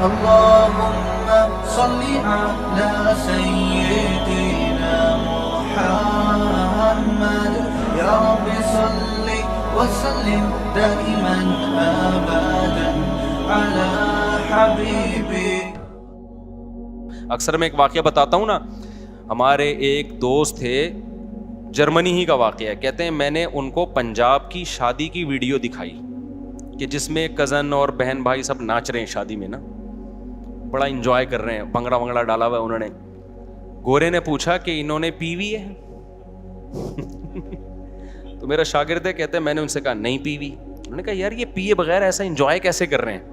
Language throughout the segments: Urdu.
اللهم صل على سيدنا محمد يا رب صل وسلم دائما ابدا على حبيبي. اکثر میں ایک واقعہ بتاتا ہوں نا, ہمارے ایک دوست تھے, جرمنی ہی کا واقعہ ہے. کہتے ہیں میں نے ان کو پنجاب کی شادی کی ویڈیو دکھائی کہ جس میں کزن اور بہن بھائی سب ناچ رہے ہیں شادی میں نا, بڑا انجوائے کر رہے ہیں, بھنگڑا ونگڑا ڈالا ہوا ہے انہوں نے. گورے نے پوچھا کہ انہوں نے پی وی ہے؟ تو میرا شاگرد ہے, کہتے ہیں میں نے ان سے کہا نہیں پی وی. انہوں نے کہا یار یہ پیے بغیر ایسا انجوائے کیسے کر رہے ہیں؟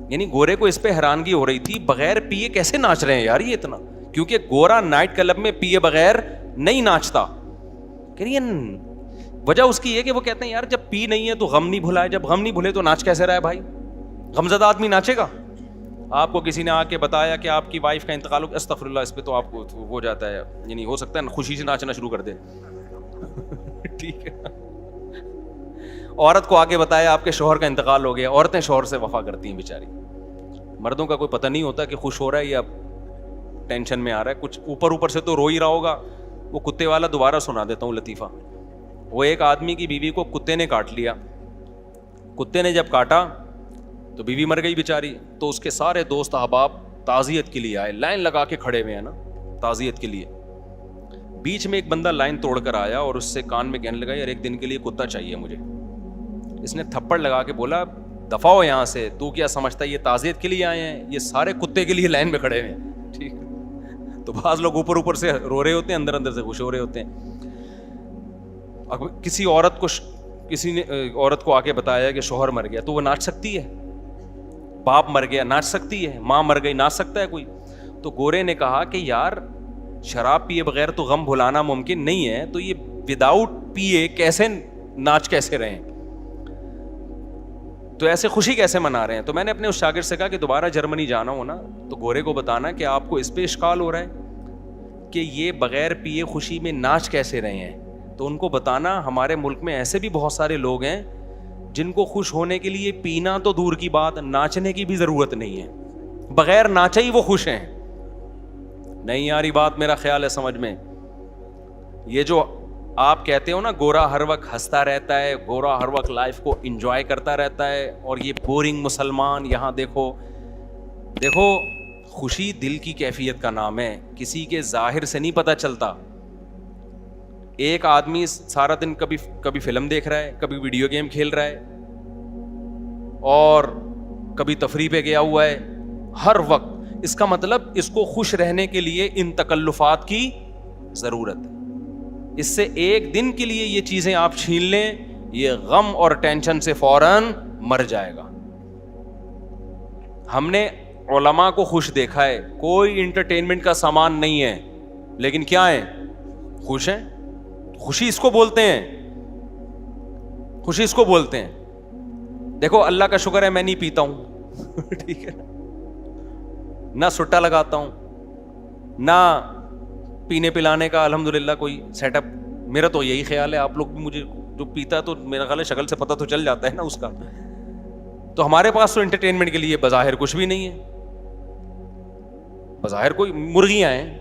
یعنی گورے کو اس پہ حیرانگی ہو رہی تھی, بغیر پیے کیسے ناچ رہے ہیں یار یہ اتنا, کیونکہ گورا نائٹ کلب میں پیے بغیر نہیں ناچتا. کہ وجہ اس کی یہ کہ وہ کہتے ہیں یار جب پی نہیں ہے تو غم نہیں بھلا ہے, جب غم نہیں بھولے تو ناچ کیسے رہا ہے بھائی؟ غمزدہ آدمی ناچے گا؟ آپ کو کسی نے آ کے بتایا کہ آپ کی وائف کا انتقال ہو, استغفر اللہ, اس پہ تو آپ کو ہو جاتا ہے, یعنی ہو سکتا ہے خوشی سے ناچنا شروع کر دے. ٹھیک ہے, عورت کو آ کے بتایا آپ کے شوہر کا انتقال ہو گیا. عورتیں شوہر سے وفا کرتی ہیں بیچاری, مردوں کا کوئی پتہ نہیں ہوتا کہ خوش ہو رہا ہے یا ٹینشن میں آ رہا ہے. کچھ اوپر سے تو رو ہی رہا ہوگا. وہ کتے والا دوبارہ سنا دیتا ہوں لطیفہ. وہ ایک آدمی کی بیوی کو کتے نے کاٹ لیا. کتے نے جب کاٹا تو بیوی مر گئی بیچاری. تو اس کے سارے دوست احباب تعزیت کے لیے آئے, لائن لگا کے کھڑے ہوئے ہیں نا تعزیت کے لیے. بیچ میں ایک بندہ لائن توڑ کر آیا اور اس سے کان میں کہنے لگا یار ایک دن کے لیے کتا چاہیے مجھے. اس نے تھپڑ لگا کے بولا دفع ہو یہاں سے, تو کیا سمجھتا ہے یہ تعزیت کے لیے آئے ہیں؟ یہ سارے کتے کے لیے لائن میں کھڑے ہوئے ہیں. ٹھیک, تو بعض لوگ اوپر سے رو رہے ہوتے ہیں, اندر سے خوش ہو رہے ہوتے ہیں. کسی نے عورت کو آ کے بتایا کہ شوہر مر گیا, تو وہ ناچ سکتی ہے؟ باپ مر گیا ناچ سکتی ہے؟ ماں مر گئی ناچ سکتا ہے کوئی؟ تو گورے نے کہا کہ یار شراب پیے بغیر تو غم بھلانا ممکن نہیں ہے, تو یہ وداؤٹ پیے کیسے ناچ کیسے رہے ہیں, تو ایسے خوشی کیسے منا رہے ہیں؟ تو میں نے اپنے اس شاگرد سے کہا کہ دوبارہ جرمنی جانا ہو نا تو گورے کو بتانا کہ آپ کو اس پہ اشکال ہو رہا ہے کہ یہ بغیر پیے خوشی میں ناچ کیسے رہے ہیں. تو ان کو بتانا ہمارے ملک میں ایسے بھی بہت سارے لوگ ہیں جن کو خوش ہونے کے لیے پینا تو دور کی بات, ناچنے کی بھی ضرورت نہیں ہے, بغیر ناچے ہی وہ خوش ہیں. نہیں آ رہی بات میرا خیال ہے سمجھ میں؟ یہ جو آپ کہتے ہو نا گورا ہر وقت ہنستا رہتا ہے, گورا ہر وقت لائف کو انجوائے کرتا رہتا ہے, اور یہ بورنگ مسلمان, یہاں دیکھو خوشی دل کی کیفیت کا نام ہے, کسی کے ظاہر سے نہیں پتہ چلتا. ایک آدمی سارا دن کبھی فلم دیکھ رہا ہے, کبھی ویڈیو گیم کھیل رہا ہے, اور کبھی تفریح پہ گیا ہوا ہے ہر وقت. اس کا مطلب اس کو خوش رہنے کے لیے ان تکلفات کی ضرورت ہے. اس سے ایک دن کے لیے یہ چیزیں آپ چھین لیں, یہ غم اور ٹینشن سے فوراً مر جائے گا. ہم نے علماء کو خوش دیکھا ہے, کوئی انٹرٹینمنٹ کا سامان نہیں ہے, لیکن کیا ہے؟ خوش ہیں. خوشی اس کو بولتے ہیں, خوشی اس کو بولتے ہیں. دیکھو اللہ کا شکر ہے میں نہیں پیتا ہوں, ٹھیک ہے, نہ سٹا لگاتا ہوں, نہ پینے پلانے کا الحمدللہ کوئی سیٹ اپ. میرا تو یہی خیال ہے, آپ لوگ بھی مجھے جو پیتا ہے تو میرا خیال ہے شکل سے پتہ تو چل جاتا ہے نا اس کا. تو ہمارے پاس تو انٹرٹینمنٹ کے لیے بظاہر کچھ بھی نہیں ہے, بظاہر کوئی مرغیاں ہیں.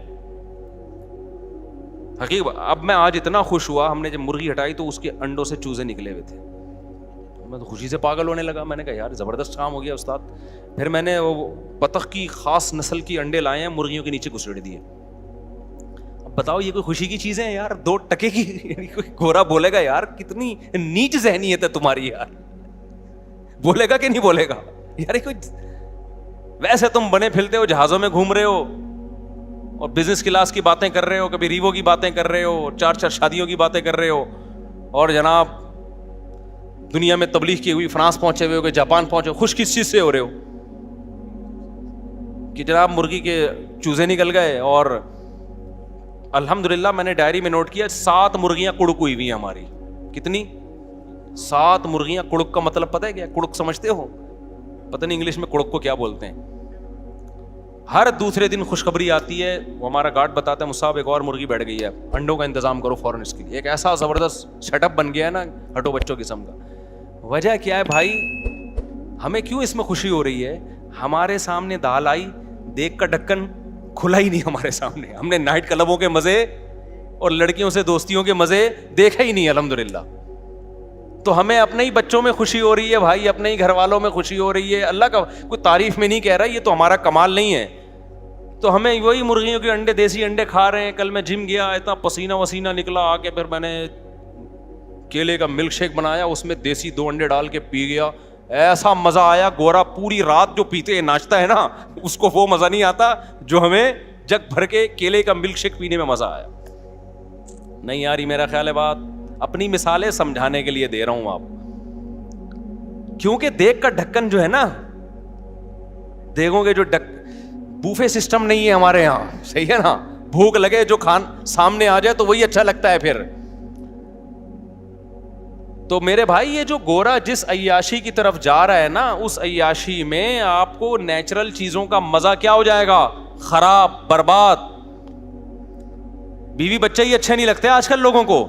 حقیقت اب میں آج اتنا خوش ہوا, ہم نے جب مرغی ہٹائی تو اس کے انڈوں سے چوزے نکلے ہوئے تھے. میں تو خوشی سے پاگل ہونے لگا. میں نے کہا یار زبردست کام ہو گیا استاد. پھر میں نے وہ بطخ کی خاص نسل کی انڈے لائے ہیں, مرغیوں کے نیچے گھسیڑ دیے. اب بتاؤ یہ کوئی خوشی کی چیزیں ہیں یار؟ 2 ٹکے کی. کوئی گورا بولے گا یار کتنی نیچ ذہنیت ہے تمہاری یار, بولے گا کہ نہیں بولے گا یار؟ کوئی ویسے تم بنے پھرتے ہو, جہازوں میں گھوم رہے ہو, اور بزنس کلاس کی باتیں کر رہے ہو, کبھی ریوو کی باتیں کر رہے ہو, 4 شادیوں کی باتیں کر رہے ہو, اور جناب دنیا میں تبلیغ کی ہوئی فرانس پہنچے ہوئے ہو, کہ جاپان پہنچے ہو. خوش کس چیز سے ہو رہے ہو کہ جناب مرغی کے چوزے نکل گئے؟ اور الحمدللہ میں نے ڈائری میں نوٹ کیا 7 مرغیاں کڑک ہوئی ہوئی ہیں ہماری. کتنی؟ 7 مرغیاں. کڑک کا مطلب پتہ ہے کیا؟ کڑک سمجھتے ہو؟ پتہ نہیں انگلش میں کڑک کو کیا بولتے ہیں. ہر دوسرے دن خوشخبری آتی ہے, وہ ہمارا گارڈ بتاتا ہے مصعب ایک اور مرغی بیٹھ گئی ہے, انڈوں کا انتظام کرو فوراً اس کے لیے. ایک ایسا زبردست سیٹ اپ بن گیا ہے نا ہٹو بچوں قسم کا. وجہ کیا ہے بھائی؟ ہمیں کیوں اس میں خوشی ہو رہی ہے؟ ہمارے سامنے دال آئی, دیکھ کا ڈھکن کھلا ہی نہیں ہمارے سامنے. ہم نے نائٹ کلبوں کے مزے اور لڑکیوں سے دوستیوں کے مزے دیکھے ہی نہیں الحمدللہ. تو ہمیں اپنے ہی بچوں میں خوشی ہو رہی ہے بھائی, اپنے ہی گھر والوں میں خوشی ہو رہی ہے. اللہ کا کوئی تعریف میں نہیں کہہ رہا, یہ تو ہمارا کمال نہیں ہے. تو ہمیں وہی مرغیوں کے انڈے, دیسی انڈے کھا رہے ہیں. کل میں جم گیا, اتنا پسینہ وسینہ نکلا, آ کے پھر میں نے کیلے کا ملک شیک بنایا, اس میں دیسی 2 انڈے ڈال کے پی گیا. ایسا مزہ آیا, گورا پوری رات جو پیتے ناچتا ہے نا, اس کو وہ مزہ نہیں آتا جو ہمیں جگ بھر کے کیلے کا ملک شیک پینے میں مزہ آیا. نہیں یار, یہ میرا خیال ہے بات اپنی مثالیں سمجھانے کے لیے دے رہا ہوں آپ, کیونکہ دیکھ کا ڈھکن جو ہے نا, دیکھو گے جو بوفے سسٹم نہیں ہے ہمارے یہاں, صحیح ہے نا, بھوک لگے جو سامنے آ جائے تو وہی اچھا لگتا ہے پھر. تو میرے بھائی یہ جو گورا جس عیاشی کی طرف جا رہا ہے نا, اس عیاشی میں آپ کو نیچرل چیزوں کا مزہ کیا ہو جائے گا, خراب, برباد. بیوی بچے ہی اچھے نہیں لگتے آج کل لوگوں کو.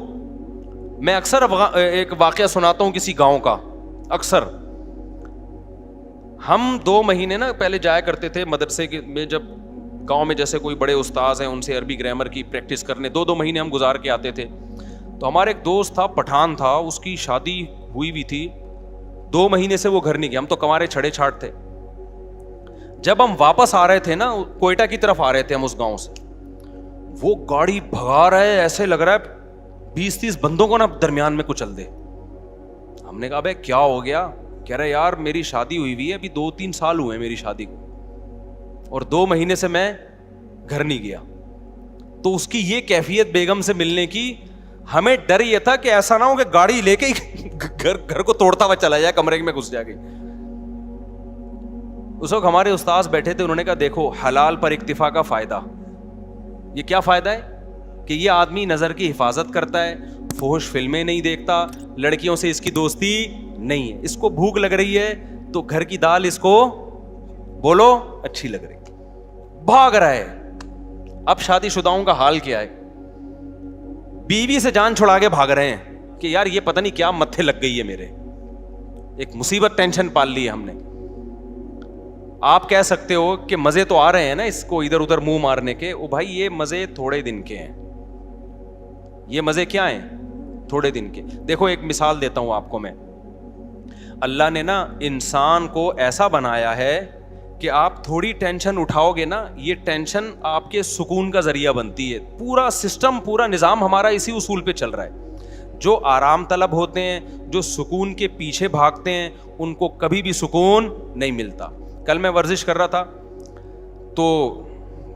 میں اکثر ایک واقعہ سناتا ہوں کسی گاؤں کا. اکثر ہم 2 مہینے نا پہلے جایا کرتے تھے مدرسے میں, جب گاؤں میں جیسے کوئی بڑے استاذ ہیں ان سے عربی گرامر کی پریکٹس کرنے 2 مہینے ہم گزار کے آتے تھے. تو ہمارے ایک دوست تھا, پٹھان تھا, اس کی شادی ہوئی بھی تھی, 2 مہینے سے وہ گھر نہیں گیا. ہم تو کنوارے چھڑے چھاٹ تھے. جب ہم واپس آ رہے تھے نا, کوئٹہ کی طرف آ رہے تھے ہم اس گاؤں سے, وہ گاڑی بھگا رہا ہے, ایسے لگ رہا ہے 20-30 بندوں کو نا درمیان میں کچل دے. ہم نے کہا بھائی کیا ہو گیا؟ کہہ رہے یار میری شادی ہوئی ہوئی ہے, ابھی 2-3 سال ہوئے میری شادی کو, اور 2 مہینے سے میں گھر نہیں گیا. تو اس کی یہ کیفیت بیگم سے ملنے کی, ہمیں ڈر یہ تھا کہ ایسا نہ ہو کہ گاڑی لے کے گھر کو توڑتا ہوا چلا جائے, کمرے میں گھس جائے گی. اس وقت ہمارے استاذ بیٹھے تھے, انہوں نے کہا دیکھو حلال پر اکتفا کا فائدہ. یہ کیا فائدہ ہے کہ یہ آدمی نظر کی حفاظت کرتا ہے, فحش فلمیں نہیں دیکھتا, لڑکیوں سے اس کی دوستی نہیں ہے, اس کو بھوک لگ رہی ہے تو گھر کی دال اس کو بولو اچھی لگ رہی, بھاگ رہا ہے. اب شادی شداؤں کا حال کیا ہے, بیوی سے جان چھڑا کے بھاگ رہے ہیں کہ یار یہ پتہ نہیں کیا متھے لگ گئی ہے میرے, ایک مصیبت ٹینشن پال لی ہے ہم نے. آپ کہہ سکتے ہو کہ مزے تو آ رہے ہیں نا اس کو ادھر ادھر منہ مارنے کے, او بھائی یہ مزے تھوڑے دن کے ہیں. یہ مزے کیا ہیں؟ تھوڑے دن کے. دیکھو ایک مثال دیتا ہوں آپ کو میں. اللہ نے نا انسان کو ایسا بنایا ہے کہ آپ تھوڑی ٹینشن اٹھاؤ گے نا, یہ ٹینشن آپ کے سکون کا ذریعہ بنتی ہے. پورا سسٹم, پورا نظام ہمارا اسی اصول پہ چل رہا ہے. جو آرام طلب ہوتے ہیں, جو سکون کے پیچھے بھاگتے ہیں, ان کو کبھی بھی سکون نہیں ملتا. کل میں ورزش کر رہا تھا, تو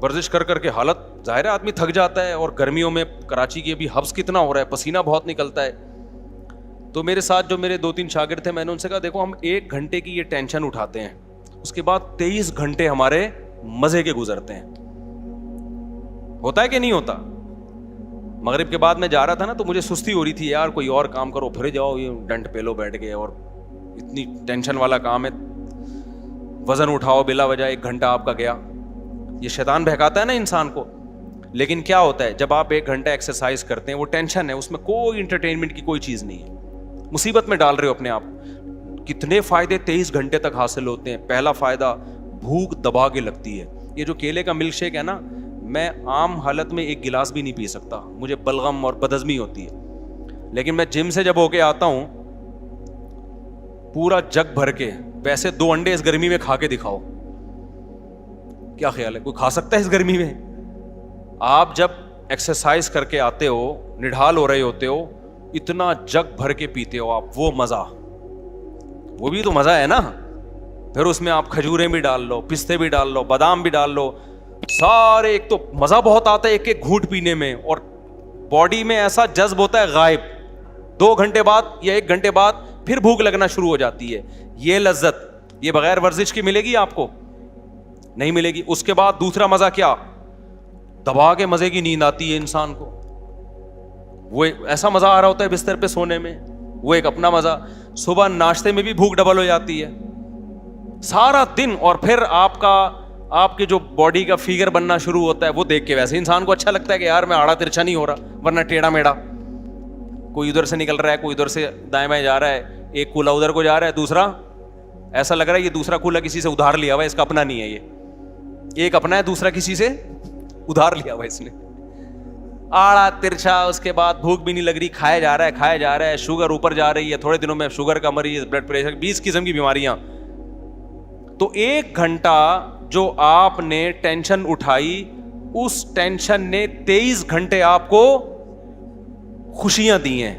ورزش کر کے حالت ظاہر ہے آدمی تھک جاتا ہے, اور گرمیوں میں کراچی کی ابھی حبس کتنا ہو رہا ہے, پسینہ بہت نکلتا ہے. تو میرے ساتھ جو میرے 2-3 شاگرد تھے, میں نے ان سے کہا دیکھو ہم 1 گھنٹے کی یہ ٹینشن اٹھاتے ہیں, اس کے بعد 23 گھنٹے ہمارے مزے کے گزرتے ہیں. ہوتا ہے کہ نہیں ہوتا؟ مغرب کے بعد میں جا رہا تھا نا, تو مجھے سستی ہو رہی تھی, یار کوئی اور کام کرو, پھر جاؤ یہ ڈنٹ پہ لو بیٹھ گئے, اور اتنی ٹینشن والا کام ہے, وزن اٹھاؤ بلا وجہ 1 گھنٹہ آپ کا گیا. یہ شیطان بہکاتا ہے نا انسان کو. لیکن کیا ہوتا ہے جب آپ 1 گھنٹہ ایکسرسائز کرتے ہیں, وہ ٹینشن ہے, اس میں کوئی انٹرٹینمنٹ کی کوئی چیز نہیں ہے, مصیبت میں ڈال رہے ہو اپنے آپ. کتنے فائدے 23 گھنٹے تک حاصل ہوتے ہیں. پہلا فائدہ, بھوک دبا کے لگتی ہے. یہ جو کیلے کا ملک شیک ہے نا, میں عام حالت میں 1 گلاس بھی نہیں پی سکتا, مجھے بلغم اور بدہضمی ہوتی ہے. لیکن میں جم سے جب ہو کے آتا ہوں, پورا جگ بھر کے, ویسے 2 انڈے اس گرمی میں کھا کے دکھاؤ, کیا خیال ہے کوئی کھا سکتا ہے اس گرمی میں؟ آپ جب ایکسرسائز کر کے آتے ہو, نڈھال ہو رہے ہوتے ہو, اتنا جگ بھر کے پیتے ہو آپ, وہ مزہ, وہ بھی تو مزہ ہے نا. پھر اس میں آپ کھجوریں بھی ڈال لو, پستے بھی ڈال لو, بادام بھی ڈال لو, سارے. ایک تو مزہ بہت آتا ہے ایک ایک گھونٹ پینے میں, اور باڈی میں ایسا جذب ہوتا ہے غائب. 2 گھنٹے بعد یا 1 گھنٹے بعد پھر بھوک لگنا شروع ہو جاتی ہے. یہ لذت یہ بغیر ورزش کی ملے گی آپ کو؟ نہیں ملے گی. اس کے بعد دوسرا مزہ کیا, دبا کے مزے کی نیند آتی ہے انسان کو. وہ ایسا مزہ آ رہا ہوتا ہے بستر پہ سونے میں, وہ ایک اپنا مزہ. صبح ناشتے میں بھی بھوک ڈبل ہو جاتی ہے سارا دن, اور پھر آپ کے جو باڈی کا فگر بننا شروع ہوتا ہے, وہ دیکھ کے ویسے انسان کو اچھا لگتا ہے کہ یار میں آڑا ترچھا نہیں ہو رہا, ورنہ ٹیڑھا میڑھا, کوئی ادھر سے نکل رہا ہے, کوئی ادھر سے دائیں بائیں جا رہا ہے, ایک کولا ادھر کو جا رہا ہے, دوسرا ایسا لگ رہا ہے یہ دوسرا کولر کسی سے ادھار لیا ہوا ہے, اس کا اپنا نہیں ہے, یہ ایک اپنا ہے, دوسرا کسی سے ادھار لیا ہوا ہے اس نے. آڑا ترچھا, اس کے بعد بھوک بھی نہیں لگ رہی, کھایا جا رہا ہے, شوگر اوپر جا رہی ہے, تھوڑے دنوں میں شوگر کا مریض, بلڈ پریشر, 20 قسم کی بیماریاں. تو 1 گھنٹہ جو آپ نے ٹینشن اٹھائی, اس ٹینشن نے 23 گھنٹے آپ کو خوشیاں دی ہیں.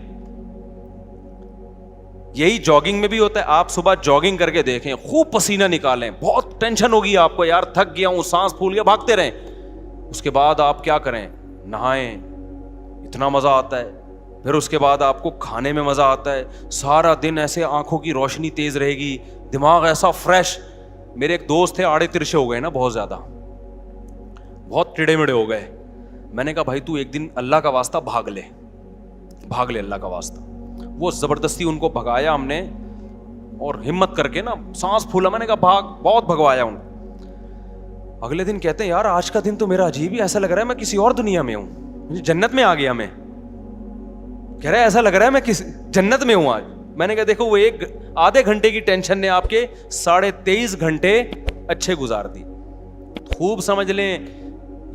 یہی جاگنگ میں بھی ہوتا ہے. آپ صبح جاگنگ کر کے دیکھیں, خوب پسینہ نکالیں, بہت ٹینشن ہوگی آپ کو, یار تھک گیا ہوں, سانس پھول گیا, بھاگتے رہیں. اس کے بعد آپ کیا کریں, نہائیں, اتنا مزہ آتا ہے. پھر اس کے بعد آپ کو کھانے میں مزہ آتا ہے, سارا دن ایسے آنکھوں کی روشنی تیز رہے گی, دماغ ایسا فریش. میرے ایک دوست تھے, آڑے ترشے ہو گئے نا بہت زیادہ, بہت ٹیڑے مڑے ہو گئے. میں نے کہا بھائی تو ایک دن اللہ کا واسطہ بھاگ لے اللہ کا واسطہ. وہ زبردستی ان کو بھگایا ہم نے, اور ہمت کر کے نا سانس پھولا, میں نے کہا بھاگ, بہت بھگوایا ان. اگلے دن کہتے ہیں یار آج کا دن تو میرا عجیب ہی, ایسا لگ رہا ہے میں کسی اور دنیا میں ہوں, جنت میں آ گیا میں. کہہ رہا ہے ایسا لگ رہا ہے میں کسی جنت میں ہوں آج. میں نے کہا دیکھو وہ ایک آدھے گھنٹے کی ٹینشن نے آپ کے 23.5 گھنٹے اچھے گزار دی. خوب سمجھ لیں,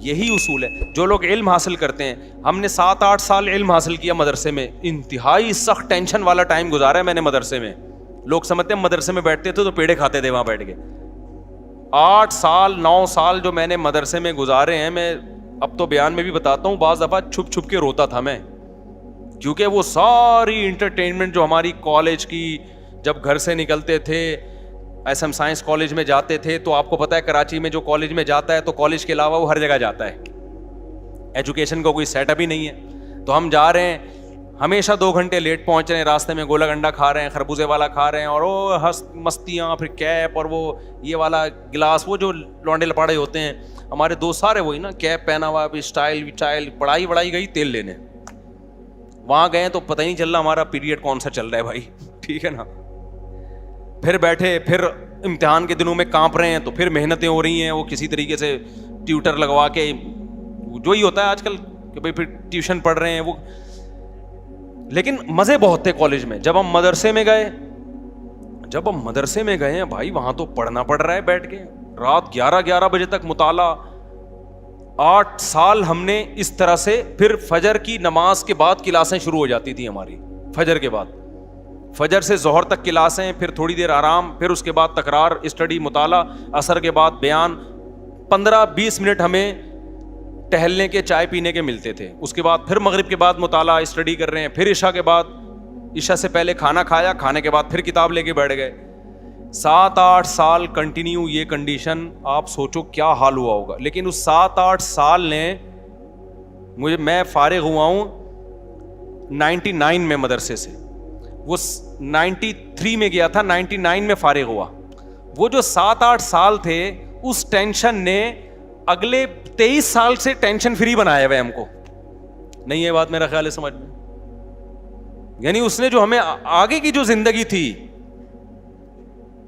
یہی اصول ہے. جو لوگ علم حاصل کرتے ہیں, ہم نے 7-8 سال علم حاصل کیا مدرسے میں, انتہائی سخت ٹینشن والا ٹائم گزارا ہے میں نے مدرسے میں. لوگ سمجھتے ہیں مدرسے میں بیٹھتے تھے تو پیڑے کھاتے تھے وہاں بیٹھ کے. 8 سال 9 سال جو میں نے مدرسے میں گزارے ہیں, میں اب تو بیان میں بھی بتاتا ہوں, بعض دفعہ چھپ چھپ کے روتا تھا میں, کیونکہ وہ ساری انٹرٹینمنٹ جو ہماری کالج کی, جب گھر سے نکلتے تھے ایس ایم سائنس کالج میں جاتے تھے, تو آپ کو پتہ ہے کراچی میں جو کالج میں جاتا ہے تو کالج کے علاوہ وہ ہر جگہ جاتا ہے, ایجوکیشن کا کوئی سیٹ اپ ہی نہیں ہے. تو ہم جا رہے ہیں, ہمیشہ 2 گھنٹے لیٹ پہنچ رہے ہیں, راستے میں گولا گنڈا کھا رہے ہیں, خربوزے والا کھا رہے ہیں, اور وہ مستیاں, پھر کیپ, اور وہ یہ والا گلاس, وہ جو لونڈے لپاڑے ہوتے ہیں ہمارے دوست سارے وہی نا, کیپ پہنا ہوا, اسٹائل, پڑھائی گئی تیل لینے. وہاں گئے تو پتہ ہی نہیں چل رہا ہمارا پیریڈ کون سا چل رہا ہے بھائی, ٹھیک ہے نا. پھر بیٹھے, پھر امتحان کے دنوں میں کانپ رہے ہیں, تو پھر محنتیں ہو رہی ہیں, وہ کسی طریقے سے ٹیوٹر لگوا کے, جو ہی ہوتا ہے آج کل کہ بھائی پھر ٹیوشن پڑھ رہے ہیں وہ. لیکن مزے بہت تھے کالج میں. جب ہم مدرسے میں گئے ہیں بھائی, وہاں تو پڑھنا پڑ رہا ہے بیٹھ کے, رات 11 بجے تک مطالعہ. 8 سال ہم نے اس طرح سے, پھر فجر کی نماز کے بعد کلاسیں شروع ہو جاتی تھی ہماری, فجر کے بعد, فجر سے ظہر تک کلاسیں, پھر تھوڑی دیر آرام, پھر اس کے بعد تکرار, اسٹڈی, مطالعہ, عصر کے بعد بیان, 15-20 منٹ ہمیں ٹہلنے کے, چائے پینے کے ملتے تھے. اس کے بعد پھر مغرب کے بعد مطالعہ, اسٹڈی کر رہے ہیں, پھر عشاء کے بعد, عشاء سے پہلے کھانا کھایا, کھانے کے بعد پھر کتاب لے کے بیٹھ گئے. 7-8 سال کنٹینیو یہ کنڈیشن, آپ سوچو کیا حال ہوا ہوگا. لیکن اس 7-8 سال نے میں فارغ ہوا ہوں 99 میں مدرسے سے, وہ 93 میں گیا تھا, 99 میں فارغ ہوا. وہ جو 7-8 سال تھے, اس ٹینشن نے اگلے 23 سال سے ٹینشن فری بنایا ہوئے ہم کو. نہیں یہ بات میرا خیال ہے سمجھ میں, یعنی اس نے جو ہمیں آگے کی جو زندگی تھی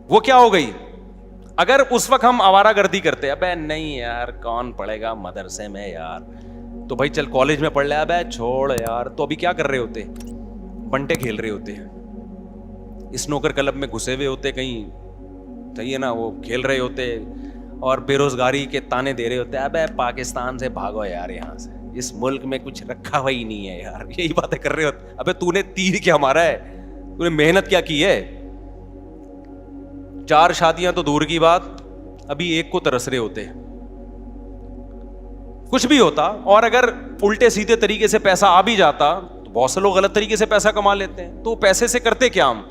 وہ کیا ہو گئی. اگر اس وقت ہم آوارہ گردی کرتے, ابے نہیں یار کون پڑھے گا مدرسے میں یار, تو بھائی چل کالج میں پڑھ لے, ابے چھوڑ یار, تو ابھی کیا کر رہے ہوتے, بنٹے کھیل رہے ہوتے ہیں, اسنوکر کلب میں گھسے ہوئے ہوتے کہیں, صحیح ہے نا, وہ کھیل رہے ہوتے, اور بے روزگاری کے تانے دے رہے ہوتے, ابے پاکستان سے بھاگو یار, یہاں سے, اس ملک میں کچھ رکھا ہوا ہی نہیں ہے یار, یہی باتیں کر رہے ہوتے. ابے تو نے تیر کیا مارا ہے, تو نے محنت کیا کی ہے. 4 شادیاں تو دور کی بات, ابھی ایک کو ترس رہے ہوتے. کچھ بھی ہوتا, اور اگر الٹے سیدھے طریقے سے پیسہ آ بھی جاتا, تو بہت سے لوگ غلط طریقے سے پیسہ کما لیتے ہیں. تو پیسے سے کرتے کیا ہم,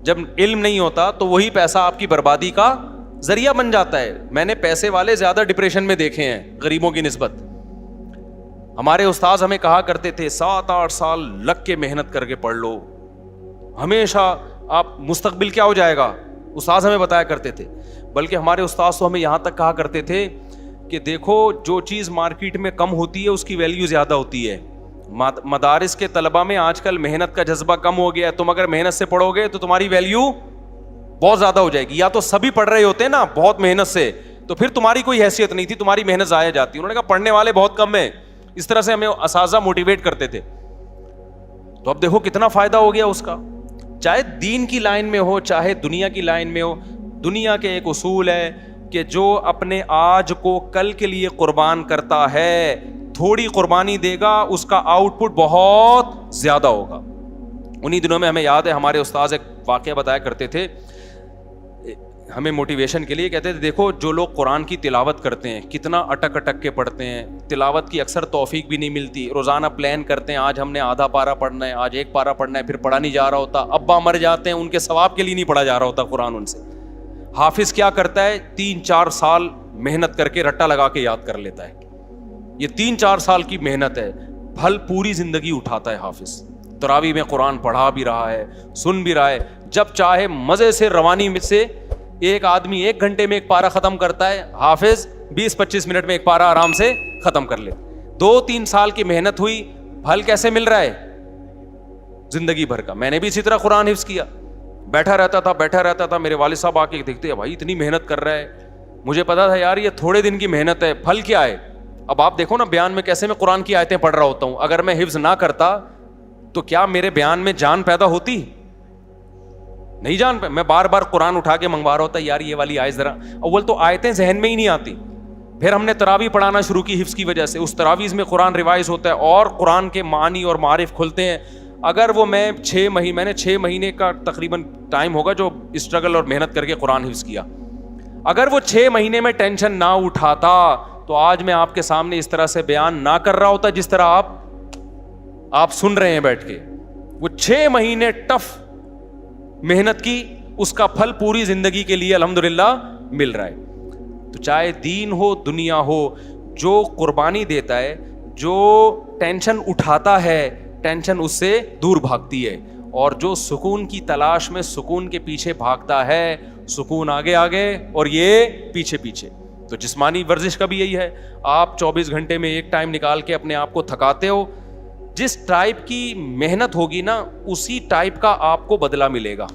جب علم نہیں ہوتا تو وہی پیسہ آپ کی بربادی کا ذریعہ بن جاتا ہے. میں نے پیسے والے زیادہ ڈپریشن میں دیکھے ہیں غریبوں کی نسبت. ہمارے استاذ ہمیں کہا کرتے تھے 7-8 سال لگ کے محنت کر کے پڑھ لو, ہمیشہ آپ مستقبل کیا ہو جائے گا, استاذ ہمیں بتایا کرتے تھے. بلکہ ہمارے استاذ تو ہمیں یہاں تک کہا کرتے تھے کہ دیکھو جو چیز مارکیٹ میں کم ہوتی ہے اس کی ویلیو زیادہ ہوتی ہے. مدارس کے طلبہ میں آج کل محنت کا جذبہ کم ہو گیا ہے. تم اگر محنت سے پڑھو گے تو تمہاری ویلیو بہت زیادہ ہو جائے گی. یا تو سبھی پڑھ رہے ہوتے ہیں نا بہت محنت سے, تو پھر تمہاری کوئی حیثیت نہیں تھی, تمہاری محنت ضائع جاتی. انہوں نے کہا پڑھنے والے بہت کم ہیں. اس طرح سے ہمیں اساتذہ موٹیویٹ کرتے تھے. تو اب دیکھو کتنا فائدہ ہو گیا اس کا. چاہے دین کی لائن میں ہو چاہے دنیا کی لائن میں ہو. دنیا کے ایک اصول ہے کہ جو اپنے آج کو کل کے لیے قربان کرتا ہے, تھوڑی قربانی دے گا, اس کا آؤٹ پٹ بہت زیادہ ہوگا. انہی دنوں میں ہمیں یاد ہے ہمارے استاذ ایک واقعہ بتایا کرتے تھے ہمیں موٹیویشن کے لیے. کہتے تھے دیکھو جو لوگ قرآن کی تلاوت کرتے ہیں کتنا اٹک اٹک کے پڑھتے ہیں, تلاوت کی اکثر توفیق بھی نہیں ملتی, روزانہ پلان کرتے ہیں آج ہم نے آدھا پارا پڑھنا ہے, آج ایک پارا پڑھنا ہے, پھر پڑھا نہیں جا رہا ہوتا, ابا مر جاتے ہیں ان کے ثواب کے لیے نہیں پڑھا جا رہا ہوتا قرآن ان سے. حافظ کیا کرتا ہے 3-4 سال محنت کر کے رٹا لگا کے یاد کر لیتا ہے. یہ 3-4 سال کی محنت ہے, پھل پوری زندگی اٹھاتا ہے حافظ. تراویح میں قرآن پڑھا بھی رہا ہے, سن بھی رہا ہے, جب چاہے مزے سے روانی میں سے ایک آدمی 1 گھنٹے میں ایک پارا ختم کرتا ہے, حافظ 20-25 منٹ میں ایک پارا آرام سے ختم کر لے. 2-3 سال کی محنت ہوئی, پھل کیسے مل رہا ہے زندگی بھر کا. میں نے بھی اسی طرح قرآن حفظ کیا, بیٹھا رہتا تھا, میرے والد صاحب آ کے دیکھتے ہیں بھائی اتنی محنت کر رہا ہے, مجھے پتا تھا یار یہ تھوڑے دن کی محنت ہے, پھل کیا ہے. اب آپ دیکھو نا بیان میں کیسے میں قرآن کی آیتیں پڑھ رہا ہوتا ہوں, اگر میں حفظ نہ کرتا تو کیا میرے بیان میں جان پیدا ہوتی؟ نہیں جان. میں بار بار قرآن اٹھا کے منگوا رہا ہوتا یار یہ والی آیت ذرا. اول تو آیتیں ذہن میں ہی نہیں آتی, پھر ہم نے تراویح پڑھانا شروع کی حفظ کی وجہ سے, اس تراویح میں قرآن ریوائز ہوتا ہے اور قرآن کے معانی اور معارف کھلتے ہیں. اگر وہ میں نے 6 مہینے کا تقریباً ٹائم ہوگا جو اسٹرگل اور محنت کر کے قرآن حفظ کیا, اگر وہ 6 مہینے میں ٹینشن نہ اٹھاتا تو آج میں آپ کے سامنے اس طرح سے بیان نہ کر رہا ہوتا جس طرح آپ سن رہے ہیں بیٹھ کے. وہ 6 مہینے ٹف محنت کی, اس کا پھل پوری زندگی کے لیے الحمدللہ مل رہا ہے. تو چاہے دین ہو دنیا ہو, جو قربانی دیتا ہے, جو ٹینشن اٹھاتا ہے, ٹینشن اس سے دور بھاگتی ہے, اور جو سکون کی تلاش میں سکون کے پیچھے بھاگتا ہے, سکون آگے آگے اور یہ پیچھے پیچھے. تو جسمانی ورزش کا بھی یہی ہے, آپ 24 گھنٹے میں ایک ٹائم نکال کے اپنے آپ کو تھکاتے ہو, جس ٹائپ کی محنت ہوگی نا اسی ٹائپ کا آپ کو بدلہ ملے گا.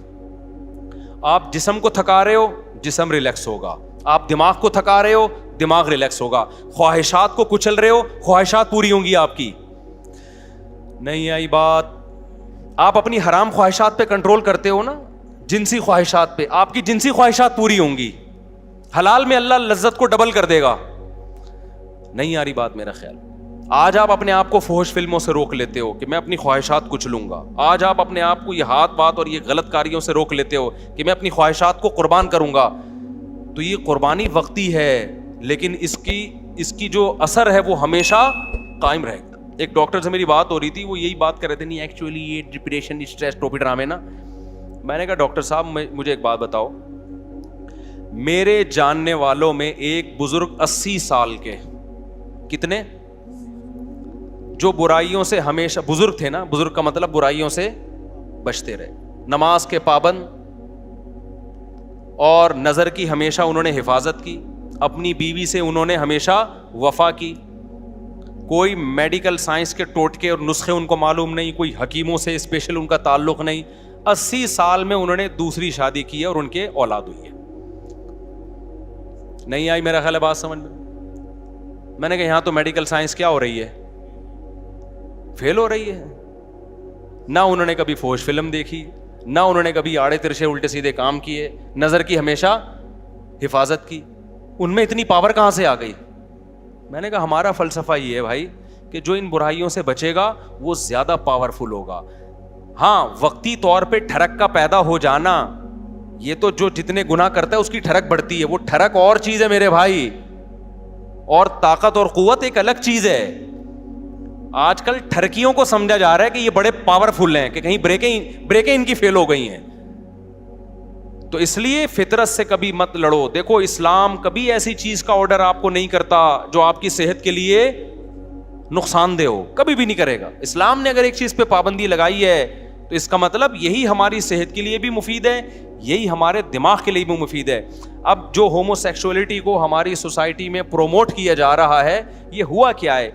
آپ جسم کو تھکا رہے ہو, جسم ریلیکس ہوگا. آپ دماغ کو تھکا رہے ہو, دماغ ریلیکس ہوگا. خواہشات کو کچل رہے ہو, خواہشات پوری ہوں گی آپ کی. نہیں آئی بات؟ آپ اپنی حرام خواہشات پہ کنٹرول کرتے ہو نا, جنسی خواہشات پہ, آپ کی جنسی خواہشات پوری ہوں گی. حلال میں اللہ لذت کو ڈبل کر دے گا. نہیں آ رہی بات میرا خیال. آج آپ اپنے آپ کو فحش فلموں سے روک لیتے ہو کہ میں اپنی خواہشات کچھ لوں گا. آج آپ اپنے آپ کو یہ ہاتھ بات اور یہ غلط کاریوں سے روک لیتے ہو کہ میں اپنی خواہشات کو قربان کروں گا. تو یہ قربانی وقتی ہے, لیکن اس کی جو اثر ہے وہ ہمیشہ قائم رہے گا. ایک ڈاکٹر سے میری بات ہو رہی تھی, وہ یہی بات کر رہے تھے, نہیں ایکچولی یہ ڈپریشن اسٹریس ٹوپی ڈرامے نا. میں نے کہا ڈاکٹر صاحب مجھے ایک بات بتاؤ, میرے جاننے والوں میں ایک بزرگ 80 سال کے, کتنے, جو برائیوں سے ہمیشہ, بزرگ تھے نا, بزرگ کا مطلب برائیوں سے بچتے رہے, نماز کے پابند, اور نظر کی ہمیشہ انہوں نے حفاظت کی, اپنی بیوی سے انہوں نے ہمیشہ وفا کی, کوئی میڈیکل سائنس کے ٹوٹکے اور نسخے ان کو معلوم نہیں, کوئی حکیموں سے اسپیشل ان کا تعلق نہیں. 80 سال میں انہوں نے دوسری شادی کی ہے اور ان کے اولاد ہوئی ہے. نہیں آئی میرا خیال ہے بات سمجھ میں؟ میں نے کہا یہاں تو میڈیکل سائنس کیا ہو رہی ہے, فیل ہو رہی ہے. نہ انہوں نے کبھی فحش فلم دیکھی, نہ انہوں نے کبھی آڑے ترچے الٹے سیدھے کام کیے, نظر کی ہمیشہ حفاظت کی. ان میں اتنی پاور کہاں سے آ گئی؟ میں نے کہا ہمارا فلسفہ یہ ہے بھائی کہ جو ان برائیوں سے بچے گا وہ زیادہ پاورفل ہوگا. ہاں وقتی طور پہ ٹھڑک کا پیدا ہو جانا, یہ تو جو جتنے گناہ کرتا ہے اس کی ٹھڑک بڑھتی ہے, وہ ٹھڑک اور چیز ہے میرے بھائی, اور طاقت اور قوت ایک الگ چیز ہے. آج کل ٹھڑکیوں کو سمجھا جا رہا ہے کہ یہ بڑے پاورفل ہیں, کہ کہیں بریکیں ان کی فیل ہو گئی ہیں. تو اس لیے فطرت سے کبھی مت لڑو. دیکھو اسلام کبھی ایسی چیز کا آرڈر آپ کو نہیں کرتا جو آپ کی صحت کے لیے نقصان دہ ہو, کبھی بھی نہیں کرے گا. اسلام نے اگر ایک چیز پہ پابندی لگائی ہے تو اس کا مطلب یہی ہماری صحت کے لیے بھی مفید ہے, یہی ہمارے دماغ کے لیے بھی مفید ہے. اب جو ہومو سیکسولیٹی کو ہماری سوسائٹی میں پروموٹ کیا جا رہا ہے, یہ ہوا کیا ہے,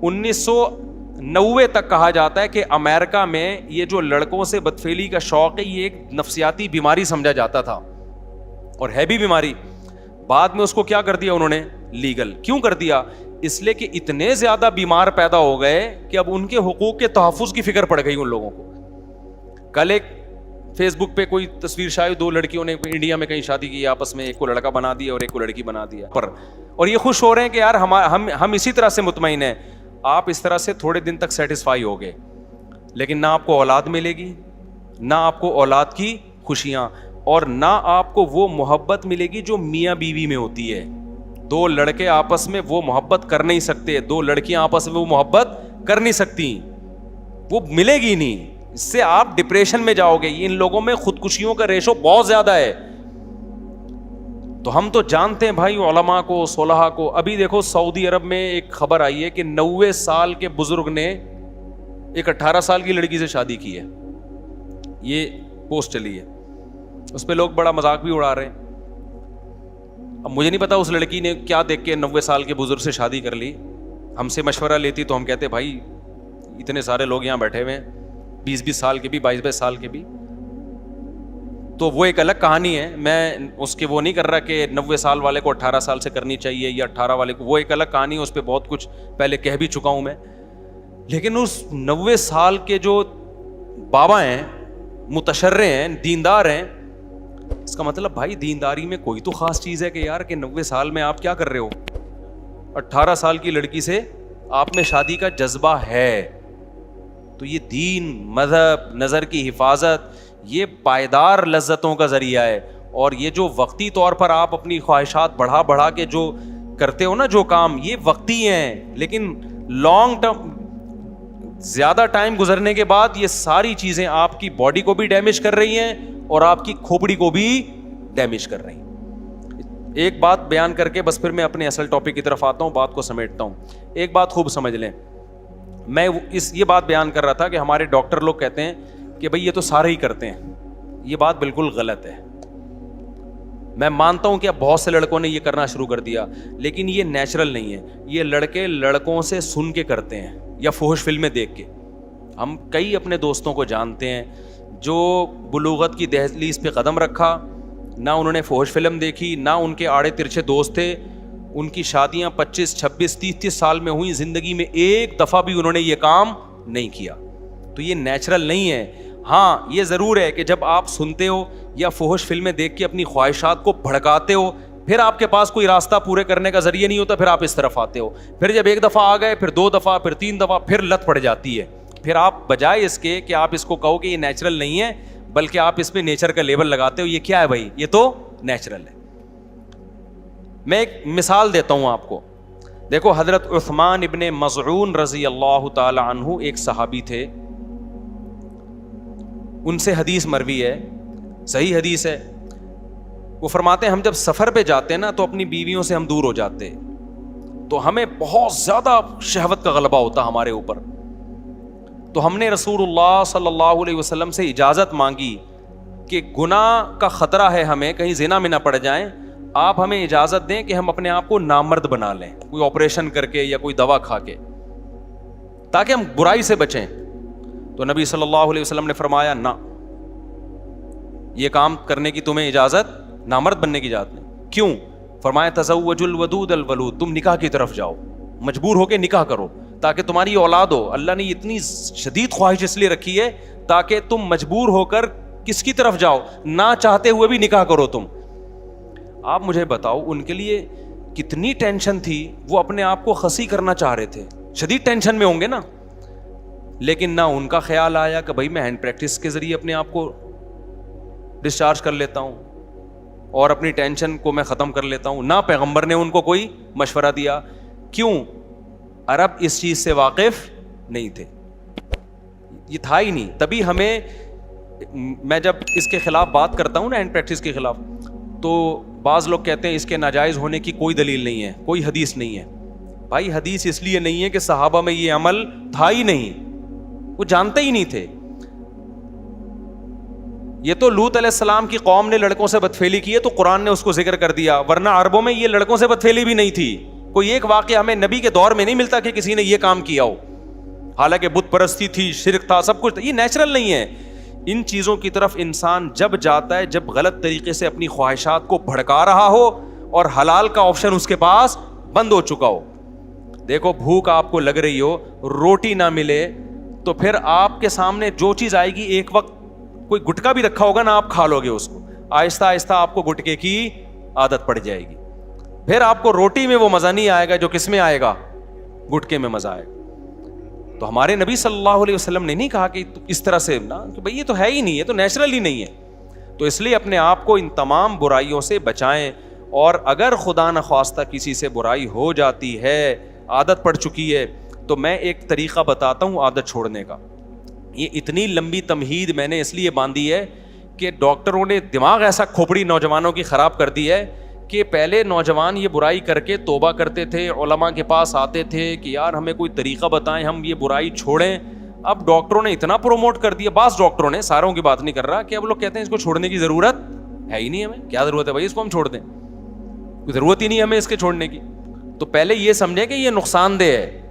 1990 تک کہا جاتا ہے کہ امریکہ میں یہ جو لڑکوں سے بدفعلی کا شوق ہے یہ ایک نفسیاتی بیماری سمجھا جاتا تھا, اور ہے بھی بیماری. بعد میں اس کو کیا کر دیا انہوں نے, لیگل. کیوں کر دیا؟ اس لیے کہ اتنے زیادہ بیمار پیدا ہو گئے کہ اب ان کے حقوق کے تحفظ کی فکر پڑ گئی ان لوگوں کو. کل ایک فیس بک پہ کوئی تصویر شاید 2 لڑکیوں نے انڈیا میں کہیں شادی کی آپس میں, ایک کو لڑکا بنا دیا اور ایک کو لڑکی بنا دیا پر, اور یہ خوش ہو رہے ہیں کہ یار ہم اسی طرح سے مطمئن ہیں. آپ اس طرح سے تھوڑے دن تک سیٹسفائی ہو گئے, لیکن نہ آپ کو اولاد ملے گی, نہ آپ کو اولاد کی خوشیاں, اور نہ آپ کو وہ محبت ملے گی جو میاں بیوی میں ہوتی ہے. 2 لڑکے آپس میں وہ محبت کر نہیں سکتے, 2 لڑکیاں آپس میں وہ محبت کر نہیں سکتی, وہ ملے گی نہیں. اس سے آپ ڈپریشن میں جاؤ گے. ان لوگوں میں خودکشیوں کا ریشو بہت زیادہ ہے. تو ہم تو جانتے ہیں بھائی علماء کو, صلحاء کو. ابھی دیکھو سعودی عرب میں ایک خبر آئی ہے کہ 90 سال کے بزرگ نے ایک 18 سال کی لڑکی سے شادی کی ہے. یہ پوسٹ چلی ہے, اس پہ لوگ بڑا مذاق بھی اڑا رہے ہیں. اب مجھے نہیں پتا اس لڑکی نے کیا دیکھ کے 90 سال کے بزرگ سے شادی کر لی. ہم سے مشورہ لیتی تو ہم کہتے بھائی اتنے سارے لوگ یہاں بیٹھے ہوئے ہیں, 20-20 سال کے بھی, 22-22 سال کے بھی, تو وہ ایک الگ کہانی ہے. میں اس کے وہ نہیں کر رہا کہ 90 سال والے کو 18 سال سے کرنی چاہیے یا 18 والے کو, وہ ایک الگ کہانی ہے. اس پہ بہت کچھ پہلے کہہ بھی چکا ہوں میں. لیکن اس 90 سال کے جو بابا ہیں, متشرع ہیں, دیندار ہیں, اس کا مطلب بھائی دینداری میں کوئی تو خاص چیز ہے کہ یار کہ 90 سال میں آپ کیا کر رہے ہو. 18 سال کی لڑکی سے آپ میں شادی کا جذبہ ہے تو یہ دین, مذہب, نظر کی حفاظت, یہ پائیدار لذتوں کا ذریعہ ہے. اور یہ جو وقتی طور پر آپ اپنی خواہشات بڑھا کے جو کرتے ہو نا جو کام, یہ وقتی ہیں, لیکن لانگ ٹرم زیادہ ٹائم گزرنے کے بعد یہ ساری چیزیں آپ کی باڈی کو بھی ڈیمیج کر رہی ہیں اور آپ کی کھوپڑی کو بھی ڈیمیج کر رہی ہیں. ایک بات بیان کر کے بس پھر میں اپنے اصل ٹاپک کی طرف آتا ہوں, بات کو سمیٹتا ہوں. ایک بات خوب سمجھ لیں, میں یہ بات بیان کر رہا تھا کہ ہمارے ڈاکٹر لوگ کہتے ہیں کہ بھئی یہ تو سارے ہی کرتے ہیں. یہ بات بالکل غلط ہے. میں مانتا ہوں کہ اب بہت سے لڑکوں نے یہ کرنا شروع کر دیا, لیکن یہ نیچرل نہیں ہے. یہ لڑکے لڑکوں سے سن کے کرتے ہیں یا فحش فلمیں دیکھ کے. ہم کئی اپنے دوستوں کو جانتے ہیں جو بلوغت کی دہلیز پہ قدم رکھا, نہ انہوں نے فحش فلم دیکھی, نہ ان کے آڑے ترچھے دوست تھے, ان کی شادیاں 25, 26, 30 سال میں ہوئیں, زندگی میں ایک دفعہ بھی انہوں نے یہ کام نہیں کیا. تو یہ نیچرل نہیں ہے. ہاں یہ ضرور ہے کہ جب آپ سنتے ہو یا فحش فلمیں دیکھ کے اپنی خواہشات کو بھڑکاتے ہو, پھر آپ کے پاس کوئی راستہ پورے کرنے کا ذریعہ نہیں ہوتا, پھر آپ اس طرف آتے ہو. پھر جب ایک دفعہ آ گئے, پھر 2 دفعہ, پھر 3 دفعہ, پھر لت پڑ جاتی ہے. پھر آپ بجائے اس کے کہ آپ اس کو کہو کہ یہ نیچرل نہیں ہے, بلکہ آپ اس پہ نیچر کا لیبل لگاتے ہو. یہ کیا ہے بھائی, یہ تو نیچرل ہے. میں ایک مثال دیتا ہوں آپ کو. دیکھو حضرت عثمان ابن مظعون رضی اللہ تعالی عنہ ایک صحابی تھے, ان سے حدیث مروی ہے, صحیح حدیث ہے. وہ فرماتے ہیں ہم جب سفر پہ جاتے ہیں نا تو اپنی بیویوں سے ہم دور ہو جاتے, تو ہمیں بہت زیادہ شہوت کا غلبہ ہوتا ہمارے اوپر. تو ہم نے رسول اللہ صلی اللہ علیہ وسلم سے اجازت مانگی کہ گناہ کا خطرہ ہے, ہمیں کہیں زنا میں نہ پڑ جائیں, آپ ہمیں اجازت دیں کہ ہم اپنے آپ کو نامرد بنا لیں, کوئی آپریشن کر کے یا کوئی دوا کھا کے, تاکہ ہم برائی سے بچیں. تو نبی صلی اللہ علیہ وسلم نے فرمایا نہ, یہ کام کرنے کی تمہیں اجازت, نامرد بننے کی اجازت نہیں. کیوں؟ فرمایا تزوجوا الودود الولود, تم نکاح کی طرف جاؤ, مجبور ہو کے نکاح کرو تاکہ تمہاری اولاد ہو. اللہ نے اتنی شدید خواہش اس لیے رکھی ہے تاکہ تم مجبور ہو کر کس کی طرف جاؤ, نہ چاہتے ہوئے بھی نکاح کرو تم. آپ مجھے بتاؤ ان کے لیے کتنی ٹینشن تھی, وہ اپنے آپ کو خسی کرنا چاہ رہے تھے, شدید ٹینشن میں ہوں گے نا. لیکن نہ ان کا خیال آیا کہ بھائی میں ہینڈ پریکٹس کے ذریعے اپنے آپ کو ڈسچارج کر لیتا ہوں اور اپنی ٹینشن کو میں ختم کر لیتا ہوں. نہ پیغمبر نے ان کو کوئی مشورہ دیا. کیوں؟ عرب اس چیز سے واقف نہیں تھے, یہ تھا ہی نہیں. تبھی ہمیں, میں جب اس کے خلاف بات کرتا ہوں نا, ہینڈ پریکٹس کے خلاف, تو بعض لوگ کہتے ہیں اس کے ناجائز ہونے کی کوئی دلیل نہیں ہے, کوئی حدیث نہیں ہے. بھائی حدیث اس لیے نہیں ہے کہ صحابہ میں یہ عمل تھا ہی نہیں, وہ جانتے ہی نہیں تھے. یہ تو لوط علیہ السلام کی قوم نے لڑکوں سے بدفعلی کی ہے تو قرآن نے اس کو ذکر کر دیا, ورنہ عربوں میں یہ لڑکوں سے بدفعلی بھی نہیں تھی. کوئی ایک واقعہ ہمیں نبی کے دور میں نہیں ملتا کہ کسی نے یہ کام کیا ہو, حالانکہ بت پرستی تھی, شرک تھا, سب کچھ. یہ نیچرل نہیں ہے. ان چیزوں کی طرف انسان جب جاتا ہے جب غلط طریقے سے اپنی خواہشات کو بھڑکا رہا ہو اور حلال کا آپشن اس کے پاس بند ہو چکا ہو. دیکھو بھوک آپ کو لگ رہی ہو, روٹی نہ ملے, تو پھر آپ کے سامنے جو چیز آئے گی ایک وقت کوئی گٹکا بھی رکھا ہوگا نا, آپ کھا لو گے اس کو, آہستہ آہستہ آپ کو گٹکے کی عادت پڑ جائے گی. پھر آپ کو روٹی میں وہ مزہ نہیں آئے گا جو کس میں آئے گا, گٹکے میں مزہ آئے گا. تو ہمارے نبی صلی اللہ علیہ وسلم نے نہیں کہا کہ اس طرح سے نا, کہ بھئی یہ تو ہے ہی نہیں, یہ تو نیچرل ہی نہیں ہے. تو اس لیے اپنے آپ کو ان تمام برائیوں سے بچائیں, اور اگر خدا نخواستہ کسی سے برائی ہو جاتی ہے, عادت پڑ چکی ہے, تو میں ایک طریقہ بتاتا ہوں عادت چھوڑنے کا. یہ اتنی لمبی تمہید میں نے اس لیے باندھی ہے کہ ڈاکٹروں نے دماغ ایسا کھوپڑی نوجوانوں کی خراب کر دی ہے کہ پہلے نوجوان یہ برائی کر کے توبہ کرتے تھے, علماء کے پاس آتے تھے کہ یار ہمیں کوئی طریقہ بتائیں, ہم یہ برائی چھوڑیں. اب ڈاکٹروں نے اتنا پروموٹ کر دیا, بعض ڈاکٹروں نے, ساروں کی بات نہیں کر رہا, کہ اب لوگ کہتے ہیں اس کو چھوڑنے کی ضرورت ہے ہی نہیں, ہمیں کیا ضرورت ہے بھائی اس کو ہم چھوڑ دیں, کوئی ضرورت ہی نہیں ہمیں اس کے چھوڑنے کی. تو پہلے یہ سمجھیں کہ یہ نقصان دہ ہے.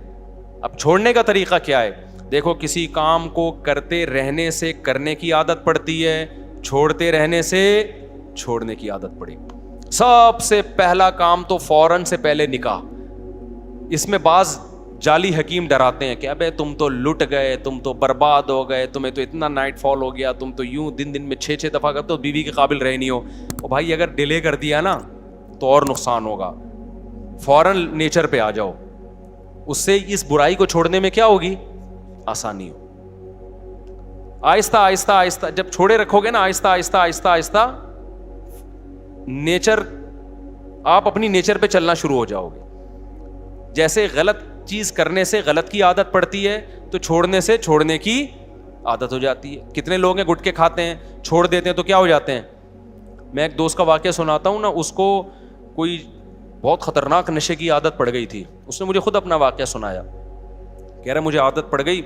اب چھوڑنے کا طریقہ کیا ہے؟ دیکھو, کسی کام کو کرتے رہنے سے کرنے کی عادت پڑتی ہے, چھوڑتے رہنے سے چھوڑنے کی عادت پڑے. سب سے پہلا کام تو فوراً سے پہلے نکاح. اس میں بعض جعلی حکیم ڈراتے ہیں کہ ابے تم تو لٹ گئے, تم تو برباد ہو گئے, تمہیں تو اتنا نائٹ فال ہو گیا, تم تو یوں دن میں 6 دفعہ کرتے ہو, بیوی کے قابل رہے نہیں ہو. اور بھائی اگر ڈیلے کر دیا نا تو اور نقصان ہوگا. فوراً نیچر پہ آ جاؤ, اس سے اس برائی کو چھوڑنے میں کیا ہوگی, آسانی ہو. آہستہ آہستہ آہستہ جب چھوڑے رکھو گے نا, آہستہ آہستہ آہستہ آہستہ نیچر, آپ اپنی نیچر پہ چلنا شروع ہو جاؤ گے. جیسے غلط چیز کرنے سے غلط کی عادت پڑتی ہے, تو چھوڑنے سے چھوڑنے کی عادت ہو جاتی ہے. کتنے لوگ ہیں گٹکے کھاتے ہیں, چھوڑ دیتے ہیں تو کیا ہو جاتے ہیں. میں ایک دوست کا واقعہ سناتا ہوں نا, اس کو کوئی بہت خطرناک نشے کی عادت پڑ گئی تھی. اس نے مجھے خود اپنا واقعہ سنایا, کہہ رہا مجھے عادت پڑ گئی,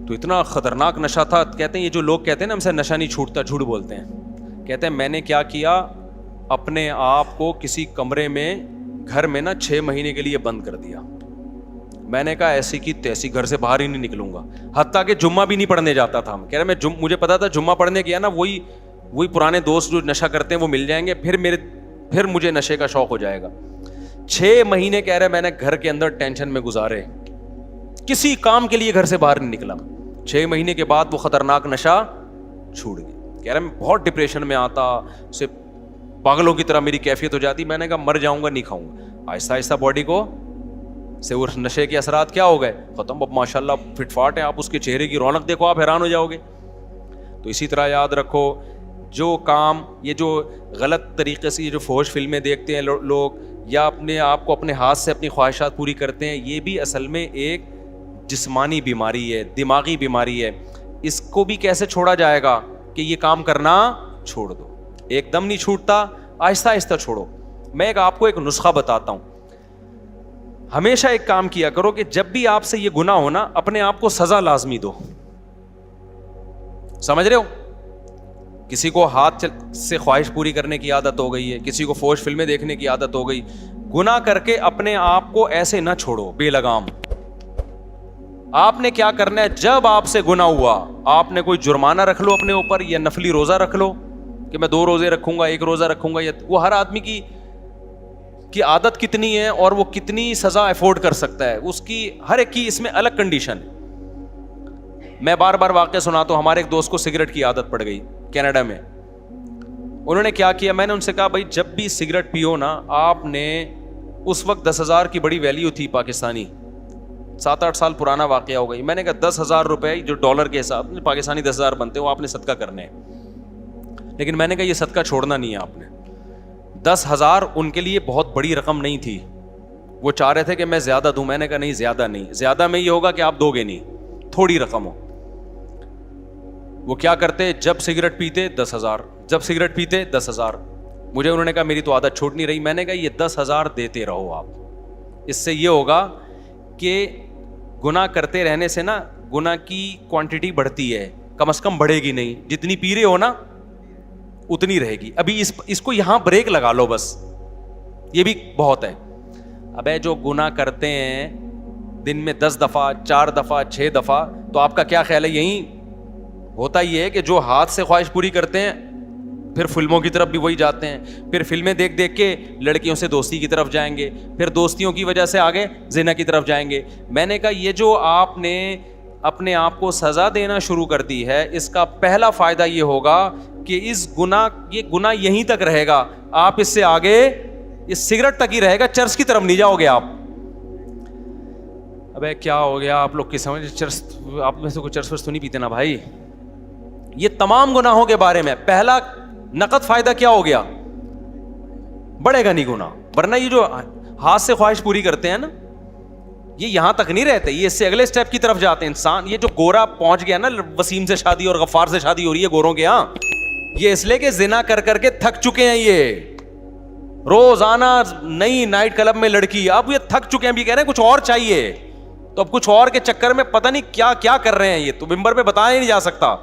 تو اتنا خطرناک نشہ تھا. کہتے ہیں یہ جو لوگ کہتے ہیں نا ہم سے نشہ نہیں چھوٹتا, جھوٹ بولتے ہیں. کہتے ہیں میں نے کیا کیا, اپنے آپ کو کسی کمرے میں گھر میں نا 6 مہینے کے لیے بند کر دیا. میں نے کہا ایسی کی تیسی گھر سے باہر ہی نہیں نکلوں گا, حتیٰ کہ جمعہ بھی نہیں پڑھنے جاتا تھا. کہہ رہے میں مجھے پتا تھا جمعہ پڑھنے گیا نا وہی پرانے دوست جو نشہ کرتے ہیں وہ مل جائیں گے, پھر مجھے نشے کا شوق ہو جائے گا. 6 مہینے کہہ رہے میں نے گھر کے اندر ٹینشن میں گزارے, کسی کام کے لیے گھر سے باہر نہیں نکلا. 6 مہینے کے بعد وہ خطرناک نشہ چھوٹ گیا. کہہ رہے میں بہت ڈپریشن میں آتا, اسے پاگلوں کی طرح میری کیفیت ہو جاتی. میں نے کہا مر جاؤں گا نہیں کھاؤں گا. آہستہ آہستہ باڈی کو سے وہ نشے کے اثرات کیا ہو گئے, ختم. اب ماشاء اللہ فٹ فاٹ ہے, آپ اس کے چہرے کی رونق دیکھو, آپ حیران ہو جاؤ گے. تو اسی طرح یاد رکھو, جو کام, یہ جو غلط طریقے سے یہ جو فحش فلمیں دیکھتے ہیں لوگ, یا اپنے آپ کو اپنے ہاتھ سے اپنی خواہشات پوری کرتے ہیں, یہ بھی اصل میں ایک جسمانی بیماری ہے, دماغی بیماری ہے. اس کو بھی کیسے چھوڑا جائے گا کہ یہ کام کرنا چھوڑ دو. ایک دم نہیں چھوٹتا, آہستہ آہستہ چھوڑو. میں آپ کو ایک نسخہ بتاتا ہوں. ہمیشہ ایک کام کیا کرو کہ جب بھی آپ سے یہ گناہ ہونا, اپنے آپ کو سزا لازمی دو. سمجھ رہے ہو, کسی کو ہاتھ سے خواہش پوری کرنے کی عادت ہو گئی ہے, کسی کو فحش فلمیں دیکھنے کی عادت ہو گئی, گناہ کر کے اپنے آپ کو ایسے نہ چھوڑو بے لگام. آپ نے کیا کرنا ہے, جب آپ سے گناہ ہوا, آپ نے کوئی جرمانہ رکھ لو اپنے اوپر, یا نفلی روزہ رکھ لو کہ میں 2 روزے رکھوں گا, 1 روزہ رکھوں گا. یا وہ ہر آدمی کی عادت کتنی ہے اور وہ کتنی سزا افورڈ کر سکتا ہے, اس کی ہر ایک کی اس میں الگ کنڈیشن ہے. میں بار بار واقعہ سناتا ہوں. ہمارے ایک دوست کو سگریٹ کی عادت پڑ گئی کینیڈا میں. انہوں نے کیا کیا, میں نے ان سے کہا بھائی جب بھی سگریٹ پیو نا, آپ نے, اس وقت 10,000 کی بڑی ویلیو تھی پاکستانی, 7-8 سال پرانا واقعہ ہو گئی. میں نے کہا 10,000 روپے جو ڈالر کے حساب میں پاکستانی 10,000 بنتے ہیں, وہ آپ نے صدقہ کرنے ہیں. لیکن میں نے کہا یہ صدقہ چھوڑنا نہیں ہے آپ نے. 10,000 ان کے لیے بہت بڑی رقم نہیں تھی, وہ چاہ رہے تھے کہ میں زیادہ دوں. میں نے کہا نہیں, زیادہ نہیں, زیادہ میں یہ ہوگا کہ آپ دو گے نہیں, تھوڑی رقم ہو. وہ کیا کرتے, جب سگریٹ پیتے 10,000, جب سگریٹ پیتے 10,000. مجھے انہوں نے کہا میری تو عادت چھوٹ نہیں رہی. میں نے کہا یہ 10,000 دیتے رہو آپ, اس سے یہ ہوگا کہ گناہ کرتے رہنے سے نا گناہ کی کوانٹٹی بڑھتی ہے, کم از کم بڑھے گی نہیں. جتنی پی رہے ہو نا اتنی رہے گی. ابھی اس کو یہاں بریک لگا لو بس, یہ بھی بہت ہے. ابے جو گناہ کرتے ہیں دن میں 10 دفعہ, 4 دفعہ, 6 دفعہ, تو آپ کا کیا خیال ہے, یہی ہوتا یہ ہے کہ جو ہاتھ سے خواہش پوری کرتے ہیں پھر فلموں کی طرف بھی وہی جاتے ہیں, پھر فلمیں دیکھ دیکھ کے لڑکیوں سے دوستی کی طرف جائیں گے, پھر دوستیوں کی وجہ سے آگے زنا کی طرف جائیں گے. میں نے کہا یہ جو آپ نے اپنے آپ کو سزا دینا شروع کر دی ہے, اس کا پہلا فائدہ یہ ہوگا کہ یہ گناہ یہیں تک رہے گا, آپ اس سے آگے یہ سگریٹ تک ہی رہے گا, چرس کی طرف نہیں جاؤ گے آپ. ابے کیا ہو گیا آپ لوگ کی سمجھ, چرس آپ میں سے کوئی چرس ورس تو نہیں پیتے نا بھائی. یہ تمام گناہوں کے بارے میں پہلا نقد فائدہ کیا ہو گیا, بڑھے گا نہیں گناہ. ورنہ یہ جو ہاتھ سے خواہش پوری کرتے ہیں نا, یہ یہاں تک نہیں رہتے, یہ اس سے اگلے سٹیپ کی طرف جاتے ہیں. انسان یہ جو گورا پہنچ گیا نا, وسیم سے شادی اور غفار سے شادی ہو رہی ہے گوروں کے ہاں, یہ اس لیے کہ زنا کر کر کے تھک چکے ہیں. یہ روزانہ نئی نائٹ کلب میں لڑکی, اب یہ تھک چکے ہیں, بھی کہہ رہے ہیں کچھ اور چاہیے, تو اب کچھ اور کے چکر میں پتہ نہیں کیا کیا کر رہے ہیں. یہ تو ممبر پہ بتایا ہی نہیں جا سکتا.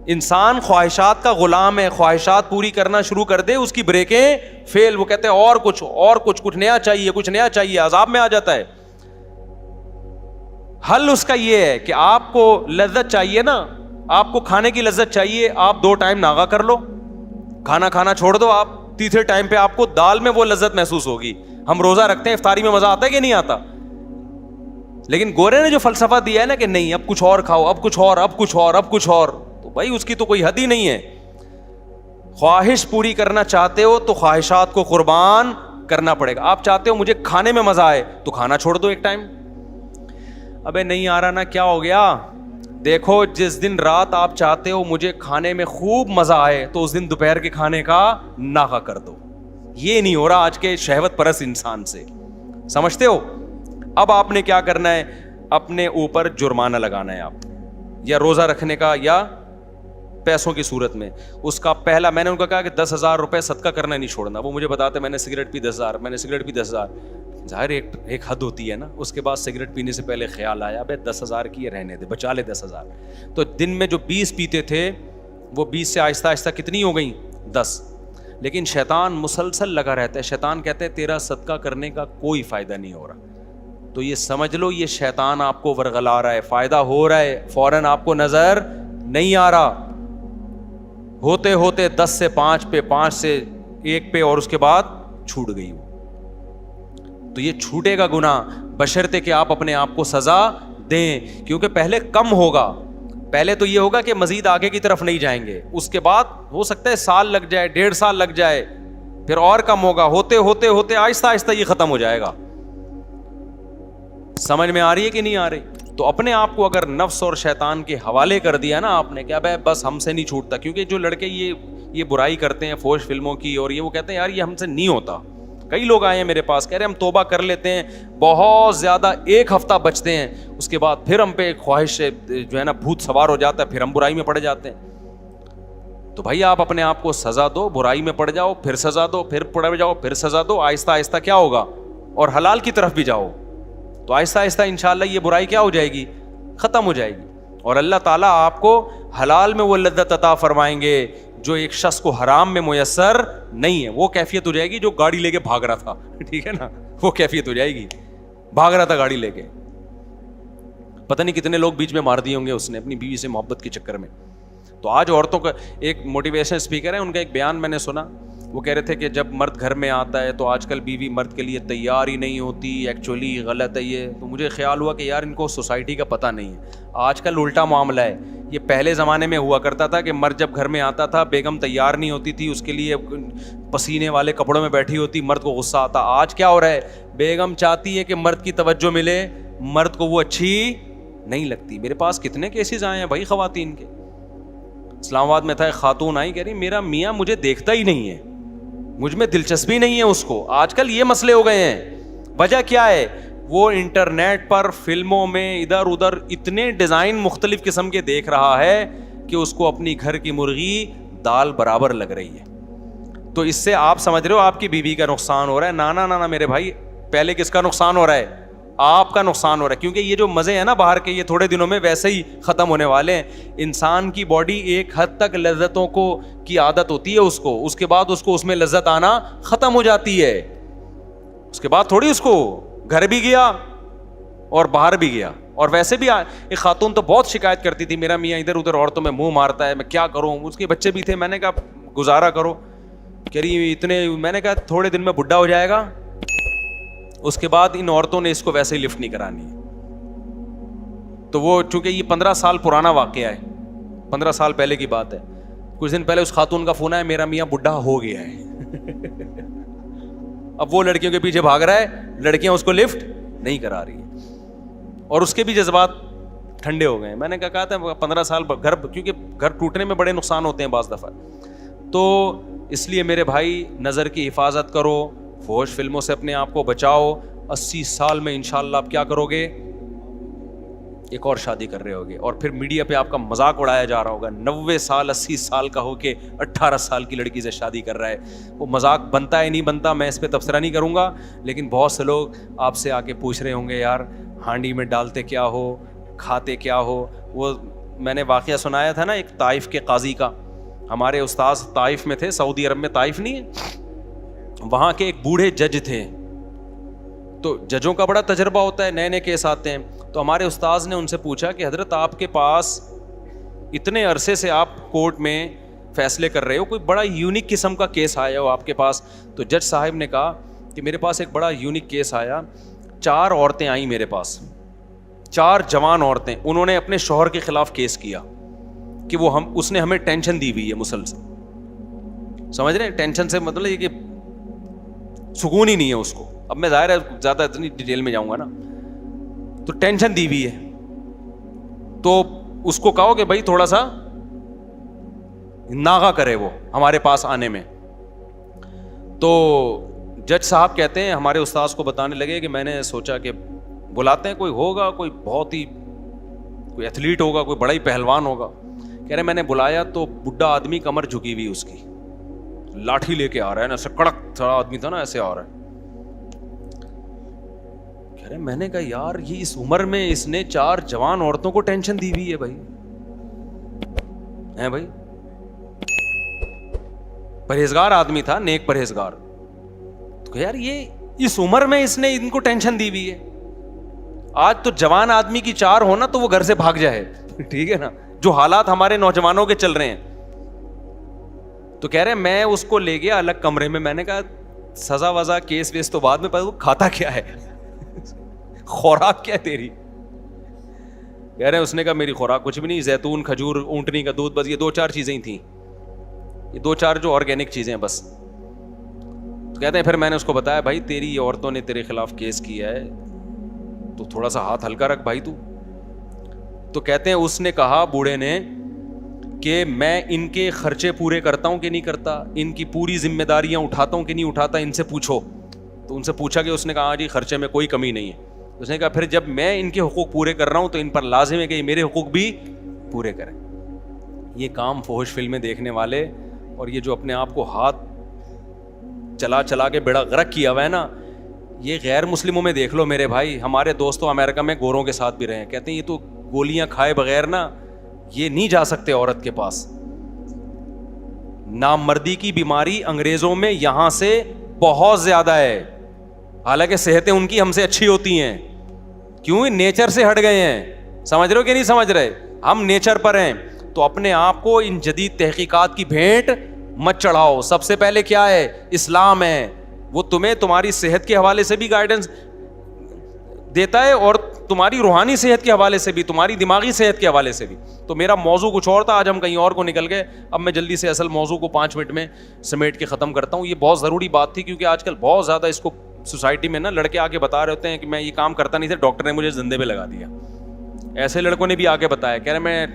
انسان خواہشات کا غلام ہے, خواہشات پوری کرنا شروع کر دے, اس کی بریکیں فیل, وہ کہتے ہیں اور کچھ نیا چاہیے, کچھ نیا چاہیے, عذاب میں آ جاتا ہے. حل اس کا یہ ہے کہ آپ کو لذت چاہیے نا, آپ کو کھانے کی لذت چاہیے, آپ 2 ٹائم ناغا کر لو, کھانا چھوڑ دو, آپ تیسرے ٹائم پہ آپ کو دال میں وہ لذت محسوس ہوگی. ہم روزہ رکھتے ہیں, افطاری میں مزہ آتا ہے کہ نہیں آتا, لیکن گورے نے جو فلسفہ دیا ہے نا کہ نہیں اب کچھ اور کھاؤ, اب کچھ اور, تو بھائی اس کی تو کوئی حد ہی نہیں ہے. خواہش پوری کرنا چاہتے ہو تو خواہشات کو قربان کرنا پڑے گا. آپ چاہتے ہو مجھے کھانے میں مزہ آئے تو کھانا چھوڑ دو ایک ٹائم. ابے نہیں آ رہا نا, کیا ہو گیا, دیکھو جس دن رات آپ چاہتے ہو مجھے کھانے میں خوب مزہ آئے تو اس دن دوپہر کے کھانے کا ناغا کر دو. یہ نہیں ہو رہا آج کے شہوت پرست انسان سے, سمجھتے ہو. اب آپ نے کیا کرنا ہے, اپنے اوپر جرمانہ لگانا ہے آپ, یا روزہ رکھنے کا یا پیسوں کی صورت میں. اس کا پہلا, میں نے ان کو کہا کہ 10,000 روپے صدقہ کرنا نہیں چھوڑنا. وہ مجھے بتاتے میں نے سگریٹ پی 10,000, میں نے سگریٹ پی 10,000. ظاہر ایک حد ہوتی ہے نا. اس کے بعد سگریٹ پینے سے پہلے خیال آیا بھائی 10,000 کی یہ رہنے دے, بچا لے 10,000. تو دن میں جو 20 پیتے تھے وہ 20 سے آہستہ آہستہ کتنی ہو گئیں, 10. لیکن شیطان مسلسل لگا رہتا ہے. شیطان کہتے ہیں تیرا صدقہ کرنے کا کوئی فائدہ نہیں ہو رہا, تو یہ سمجھ لو یہ شیطان آپ کو ورغلا رہا ہے, فائدہ ہو رہا ہے, فوراً آپ کو نظر نہیں آ رہا. ہوتے ہوتے 10 سے 5 پہ, 5 سے 1 پہ, اور اس کے بعد چھوٹ گئی وہ. تو یہ چھوٹے گا گناہ بشرطے کہ آپ اپنے آپ کو سزا دیں, کیونکہ پہلے کم ہوگا. پہلے تو یہ ہوگا کہ مزید آگے کی طرف نہیں جائیں گے, اس کے بعد ہو سکتا ہے سال لگ جائے, 1.5 سال لگ جائے, پھر اور کم ہوگا. ہوتے ہوتے ہوتے آہستہ آہستہ یہ ختم ہو جائے گا. سمجھ میں آ رہی ہے کہ نہیں آ رہی؟ تو اپنے آپ کو اگر نفس اور شیطان کے حوالے کر دیا نا آپ نے, کیا بھائی بس ہم سے نہیں چھوٹتا. کیونکہ جو لڑکے یہ برائی کرتے ہیں فوش فلموں کی, اور یہ وہ کہتے ہیں یار یہ ہم سے نہیں ہوتا. کئی لوگ آئے ہیں میرے پاس, کہہ رہے ہیں ہم توبہ کر لیتے ہیں, بہت زیادہ 1 ہفتہ بچتے ہیں, اس کے بعد پھر ہم پہ خواہش جو ہے نا بھوت سوار ہو جاتا ہے, پھر ہم برائی میں پڑ جاتے ہیں. تو بھائی آپ اپنے آپ کو سزا دو, برائی میں پڑ جاؤ, پھر سزا دو, پھر پڑ جاؤ, پھر سزا دو. آہستہ آہستہ کیا ہوگا, اور حلال کی طرف بھی جاؤ, تو آہستہ آہستہ انشاءاللہ یہ برائی کیا ہو جائے گی, ختم ہو جائے گی. اور اللہ تعالیٰ آپ کو حلال میں وہ لذت عطا فرمائیں گے جو ایک شخص کو حرام میں میسر نہیں ہے. وہ کیفیت ہو جائے گی جو گاڑی لے کے بھاگ رہا تھا, ٹھیک ہے نا, وہ کیفیت ہو جائے گی. بھاگ رہا تھا گاڑی لے کے, پتہ نہیں کتنے لوگ بیچ میں مار دیے ہوں گے اس نے اپنی بیوی سے محبت کے چکر میں. تو آج عورتوں کا ایک موٹیویشن اسپیکر ہے, ان کا ایک بیان میں نے سنا, وہ کہہ رہے تھے کہ جب مرد گھر میں آتا ہے تو آج کل بیوی مرد کے لیے تیار ہی نہیں ہوتی. ایکچولی غلط ہے یہ. تو مجھے خیال ہوا کہ یار ان کو سوسائٹی کا پتہ نہیں ہے. آج کل الٹا معاملہ ہے. یہ پہلے زمانے میں ہوا کرتا تھا کہ مرد جب گھر میں آتا تھا بیگم تیار نہیں ہوتی تھی, اس کے لیے پسینے والے کپڑوں میں بیٹھی ہوتی, مرد کو غصہ آتا. آج کیا ہو رہا ہے, بیگم چاہتی ہے کہ مرد کی توجہ ملے, مرد کو وہ اچھی نہیں لگتی. میرے پاس کتنے کیسز آئے ہیں بھائی خواتین کے. اسلام آباد میں تھا, ایک خاتون آئی, کہہ رہی میرا میاں مجھے دیکھتا ہی نہیں ہے, مجھ میں دلچسپی نہیں ہے اس کو. آج کل یہ مسئلے ہو گئے ہیں. وجہ کیا ہے, وہ انٹرنیٹ پر فلموں میں ادھر ادھر اتنے ڈیزائن مختلف قسم کے دیکھ رہا ہے کہ اس کو اپنی گھر کی مرغی دال برابر لگ رہی ہے. تو اس سے آپ سمجھ رہے ہو آپ کی بیوی کا نقصان ہو رہا ہے. نانا میرے بھائی, پہلے کس کا نقصان ہو رہا ہے, آپ کا نقصان ہو رہا ہے. کیونکہ یہ جو مزے ہیں نا باہر کے, یہ تھوڑے دنوں میں ویسے ہی ختم ہونے والے ہیں. انسان کی باڈی ایک حد تک لذتوں کو کی عادت ہوتی ہے اس کو, اس کے بعد اس کو اس میں لذت آنا ختم ہو جاتی ہے. اس کے بعد تھوڑی اس کو گھر بھی گیا اور باہر بھی گیا. اور ویسے بھی ایک خاتون تو بہت شکایت کرتی تھی, میرا میاں ادھر ادھر عورتوں میں منہ مارتا ہے, میں کیا کروں. اس کے بچے بھی تھے, میں نے کہا گزارا کرو. کہہ رہی اتنے, میں نے کہا تھوڑے دن میں بڈھا ہو جائے گا, اس کے بعد ان عورتوں نے اس کو ویسے ہی لفٹ نہیں کرانی ہے. تو وہ چونکہ یہ 15 سال پرانا واقعہ ہے, 15 سال پہلے کی بات ہے, کچھ دن پہلے اس خاتون کا فون آیا, میرا میاں بڈھا ہو گیا ہے. اب وہ لڑکیوں کے پیچھے بھاگ رہا ہے, لڑکیاں اس کو لفٹ نہیں کرا رہی ہیں, اور اس کے بھی جذبات ٹھنڈے ہو گئے. میں نے کہا تھا 15 سال گھر, کیونکہ گھر ٹوٹنے میں بڑے نقصان ہوتے ہیں بعض دفعہ, تو اس لیے میرے بھائی نظر کی حفاظت کرو, فحش فلموں سے اپنے آپ کو بچاؤ. 80 سال میں انشاءاللہ آپ کیا کرو گے, ایک اور شادی کر رہے ہوگے, اور پھر میڈیا پہ آپ کا مذاق اڑایا جا رہا ہوگا. 90 سال 80 سال کا ہو کے 18 سال کی لڑکی سے شادی کر رہا ہے. وہ مذاق بنتا ہے نہیں بنتا, میں اس پہ تبصرہ نہیں کروں گا, لیکن بہت سے لوگ آپ سے آ کے پوچھ رہے ہوں گے, یار ہانڈی میں ڈالتے کیا ہو, کھاتے کیا ہو. وہ میں نے واقعہ سنایا تھا نا ایک طائف کے قاضی کا. ہمارے استاذ طائف میں تھے, سعودی عرب میں طائف نہیں ہے, وہاں کے ایک بوڑھے جج تھے. تو ججوں کا بڑا تجربہ ہوتا ہے, نئے نئے کیس آتے ہیں. تو ہمارے استاذ نے ان سے پوچھا کہ حضرت آپ کے پاس اتنے عرصے سے آپ کورٹ میں فیصلے کر رہے ہو, کوئی بڑا یونیک قسم کا کیس آیا ہو آپ کے پاس؟ تو جج صاحب نے کہا کہ میرے پاس ایک بڑا یونیک کیس آیا. 4 عورتیں آئیں میرے پاس, 4 جوان عورتیں, انہوں نے اپنے شوہر کے خلاف کیس کیا کہ وہ اس نے ہمیں ٹینشن دی ہوئی ہے مسلسل. سمجھ رہے ہیں, ٹینشن سے مطلب یہ کہ سکون ہی نہیں ہے اس کو. اب میں ظاہر ہے زیادہ اتنی ڈیٹیل میں جاؤں گا نا, تو ٹینشن دی ہوئی ہے. تو اس کو کہو کہ بھائی تھوڑا سا ناغہ کرے وہ ہمارے پاس آنے میں. تو جج صاحب کہتے ہیں, ہمارے استاذ کو بتانے لگے کہ میں نے سوچا کہ بلاتے ہیں, کوئی ہوگا, کوئی بہت ہی کوئی ایتھلیٹ ہوگا, کوئی بڑا ہی پہلوان ہوگا. کہہ رہے میں نے بلایا تو بڈھا آدمی, کمر جھکی ہوئی اس کی, لاٹھی لے کے آ رہا ہے نا, ایسے کڑک تھوڑا آدمی تھا نا, ایسے آ رہا ہے. کہہ رہے میں نے کہا یار یہ اس عمر میں اس نے 4 جوان عورتوں کو ٹینشن دی ہوئی ہے بھائی, ہیں بھائی, پرہیزگار آدمی تھا, نیک پرہیزگار. تو یار یہ اس عمر میں اس نے ان کو ٹینشن دی ہوئی ہے. آج تو جوان آدمی کی 4 ہونا تو وہ گھر سے بھاگ جائے, ٹھیک ہے نا, جو حالات ہمارے نوجوانوں کے چل رہے ہیں. تو کہہ رہے میں اس کو لے گیا الگ کمرے میں. میں نے کہا سزا وزا کیس ویس تو بعد میں, پتا وہ کھاتا کیا ہے, خوراک کیا ہے تیری؟ کہہ رہے اس نے کہا میری خوراک کچھ بھی نہیں, زیتون, کھجور, اونٹنی کا دودھ, بس یہ 2-4 چیزیں ہی تھیں, یہ 2-4 جو آرگینک چیزیں ہیں بس. تو کہتے ہیں پھر میں نے اس کو بتایا بھائی تیری یہ عورتوں نے تیرے خلاف کیس کیا ہے تو تھوڑا سا ہاتھ ہلکا رکھ بھائی تو. تو کہتے ہیں اس نے کہا بوڑھے نے کہ میں ان کے خرچے پورے کرتا ہوں کہ نہیں کرتا, ان کی پوری ذمہ داریاں اٹھاتا ہوں کہ نہیں اٹھاتا, ان سے پوچھو. تو ان سے پوچھا کہ اس نے کہا جی خرچے میں کوئی کمی نہیں ہے. اس نے کہا پھر جب میں ان کے حقوق پورے کر رہا ہوں تو ان پر لازم ہے کہ یہ میرے حقوق بھی پورے کریں. یہ کام فحش فلمیں دیکھنے والے اور یہ جو اپنے آپ کو ہاتھ چلا چلا کے بیڑا غرق کیا ہوا ہے نا, یہ غیر مسلموں میں دیکھ لو میرے بھائی. ہمارے دوستوں امریکہ میں گوروں کے ساتھ بھی رہے ہیں, کہتے ہیں یہ تو گولیاں کھائے بغیر نا یہ نہیں جا سکتے عورت کے پاس. نامردی کی بیماری انگریزوں میں یہاں سے بہت زیادہ ہے, حالانکہ صحتیں ان کی ہم سے اچھی ہوتی ہیں. کیوں؟ نیچر سے ہٹ گئے ہیں. سمجھ رہے ہو کہ نہیں سمجھ رہے؟ ہم نیچر پر ہیں. تو اپنے آپ کو ان جدید تحقیقات کی بھینٹ مت چڑھاؤ. سب سے پہلے کیا ہے؟ اسلام ہے. وہ تمہیں تمہاری صحت کے حوالے سے بھی گائیڈنس دیتا ہے اور تمہاری روحانی صحت کے حوالے سے بھی, تمہاری دماغی صحت کے حوالے سے بھی. تو میرا موضوع کچھ اور تھا, آج ہم کہیں اور کو نکل گئے. اب میں جلدی سے اصل موضوع کو 5 منٹ میں سمیٹ کے ختم کرتا ہوں. یہ بہت ضروری بات تھی کیونکہ آج کل بہت زیادہ اس کو سوسائٹی میں نا لڑکے آ کے بتا رہے ہوتے ہیں کہ میں یہ کام کرتا نہیں تھا, ڈاکٹر نے مجھے زندے پہ لگا دیا. ایسے لڑکوں نے بھی آ کے بتایا, کہہ رہے میں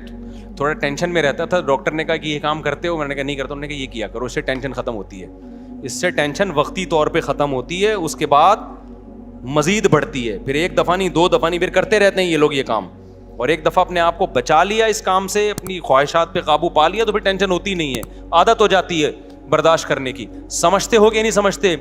تھوڑا ٹینشن میں رہتا تھا, ڈاکٹر نے کہا کہ یہ کام کرتے ہو, میں نے کہا نہیں کرتا. انہوں نے کہا یہ کیا کرو, اس سے ٹینشن ختم ہوتی ہے. اس سے ٹینشن وقتی طور پہ ختم ہوتی ہے, اس کے بعد مزید بڑھتی ہے. پھر 1 دفعہ نہیں 2 دفعہ نہیں, پھر کرتے رہتے ہیں یہ لوگ یہ کام. اور ایک دفعہ اپنے آپ کو بچا لیا اس کام سے, اپنی خواہشات پہ قابو پا لیا, تو پھر ٹینشن ہوتی نہیں ہے, عادت ہو جاتی ہے برداشت کرنے کی. سمجھتے ہو کہ نہیں سمجھتے؟